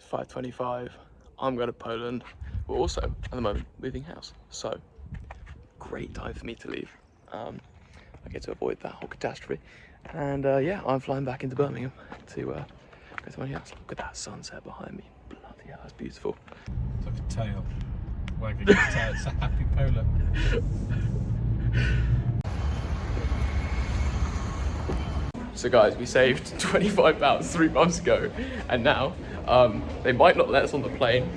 It's 5:25. I'm going to Poland. We're also, at the moment, moving house. So, great time for me to leave. I get to avoid that whole catastrophe. And yeah, I'm flying back into Birmingham to go to my house. Look at that sunset behind me. Bloody hell, that's beautiful. It's like a tail. Wagging its tail. It's a happy polo. So guys, we saved £25 3 months ago, and now they might not let us on the plane,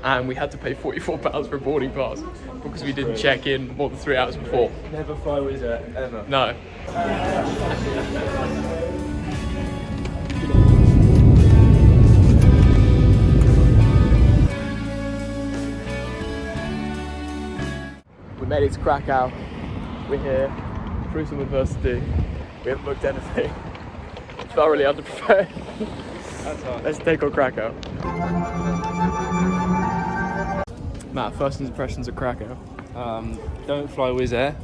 and we had to pay £44 for a boarding pass because we didn't check in more than 3 hours before. Never fly Wizz Air, ever. No. We made it to Krakow. We're here through some adversity. We haven't booked anything. Thoroughly underprepared. That's hard. Let's take on Krakow. Matt, first impressions of Krakow. Don't fly Wizz Air.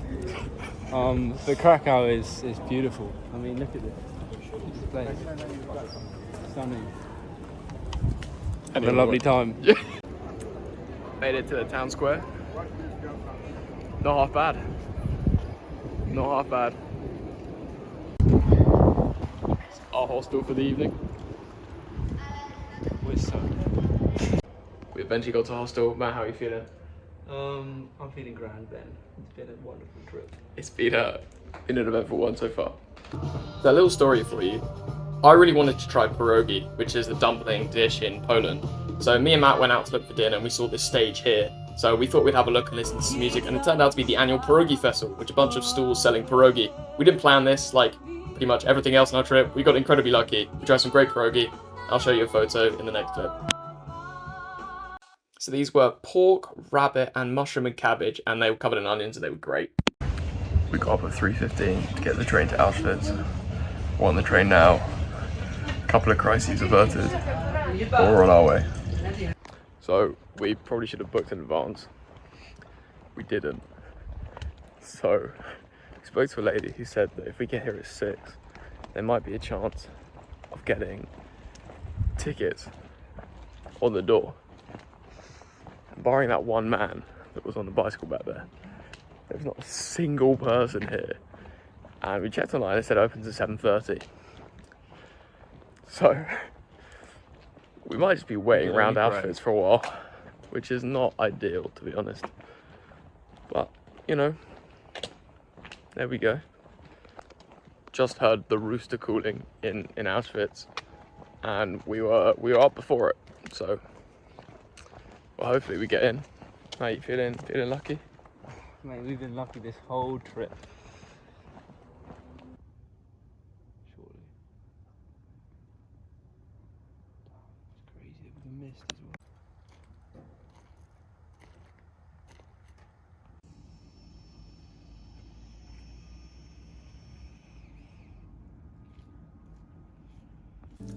But Krakow is beautiful. I mean, look at this. This place. Stunning. Having a lovely time. Yeah. Made it to the town square. Not half bad. Not half bad. Our hostel for the evening. We eventually got to hostel. Matt, how are you feeling? I'm feeling grand, Ben. It's been a wonderful trip. It's been an eventful one so far. So a little story for you. I really wanted to try pierogi, which is the dumpling dish in Poland. So me and Matt went out to look for dinner and we saw this stage here. So we thought we'd have a look and listen to some music, and it turned out to be the annual pierogi festival, which is a bunch of stalls selling pierogi. We didn't plan this, like pretty much everything else on our trip. We got incredibly lucky. We tried some great pierogi. I'll show you a photo in the next clip. So these were pork, rabbit, and mushroom and cabbage, and they were covered in onions, and they were great. We got up at 3:15 to get the train to Auschwitz. We're on the train now. A couple of crises averted, but we're on our way. So we probably should have booked in advance. We didn't. So we spoke to a lady who said that if we get here at 6, there might be a chance of getting tickets on the door. And barring that one man that was on the bicycle back there, there's not a single person here. And we checked online, it said it opens at 7:30. So we might just be waiting around Auschwitz for a while, which is not ideal, to be honest. But, you know, there we go. Just heard the rooster cooling in Auschwitz, and we were up before it. So, well, hopefully we get in. How you feeling? Feeling lucky? Mate, we've been lucky this whole trip. Surely. It's crazy with the mist as well.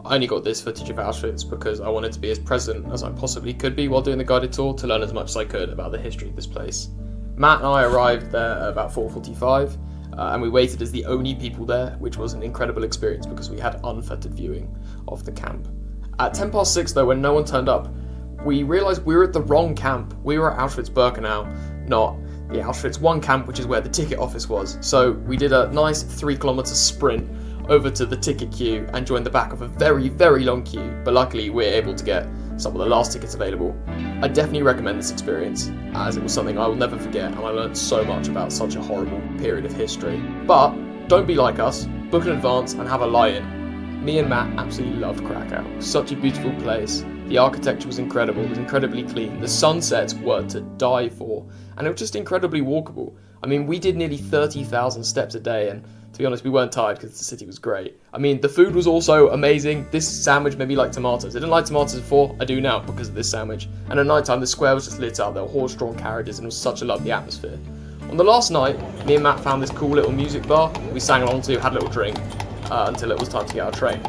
I only got this footage of Auschwitz because I wanted to be as present as I possibly could be while doing the guided tour to learn as much as I could about the history of this place. Matt and I arrived there at about 4:45 and we waited as the only people there, which was an incredible experience because we had unfettered viewing of the camp. At 6:10 though, when no one turned up, we realised we were at the wrong camp. We were at Auschwitz-Birkenau, not the Auschwitz 1 camp, which is where the ticket office was. So we did a nice 3-kilometre sprint over to the ticket queue and joined the back of a very, very long queue, but luckily we were able to get some of the last tickets available. I definitely recommend this experience, as it was something I will never forget, and I learned so much about such a horrible period of history. But don't be like us, book in advance and have a lie-in. Me and Matt absolutely loved Krakow. Such a beautiful place. The architecture was incredible, it was incredibly clean, the sunsets were to die for, and it was just incredibly walkable. I mean, we did nearly 30,000 steps a day, and to be honest, we weren't tired because the city was great. I mean, the food was also amazing. This sandwich made me like tomatoes. I didn't like tomatoes before, I do now because of this sandwich. And at night time, the square was just lit up. There were horse-drawn carriages and it was such a lovely atmosphere. On the last night, me and Matt found this cool little music bar we sang along to, had a little drink until it was time to get our train.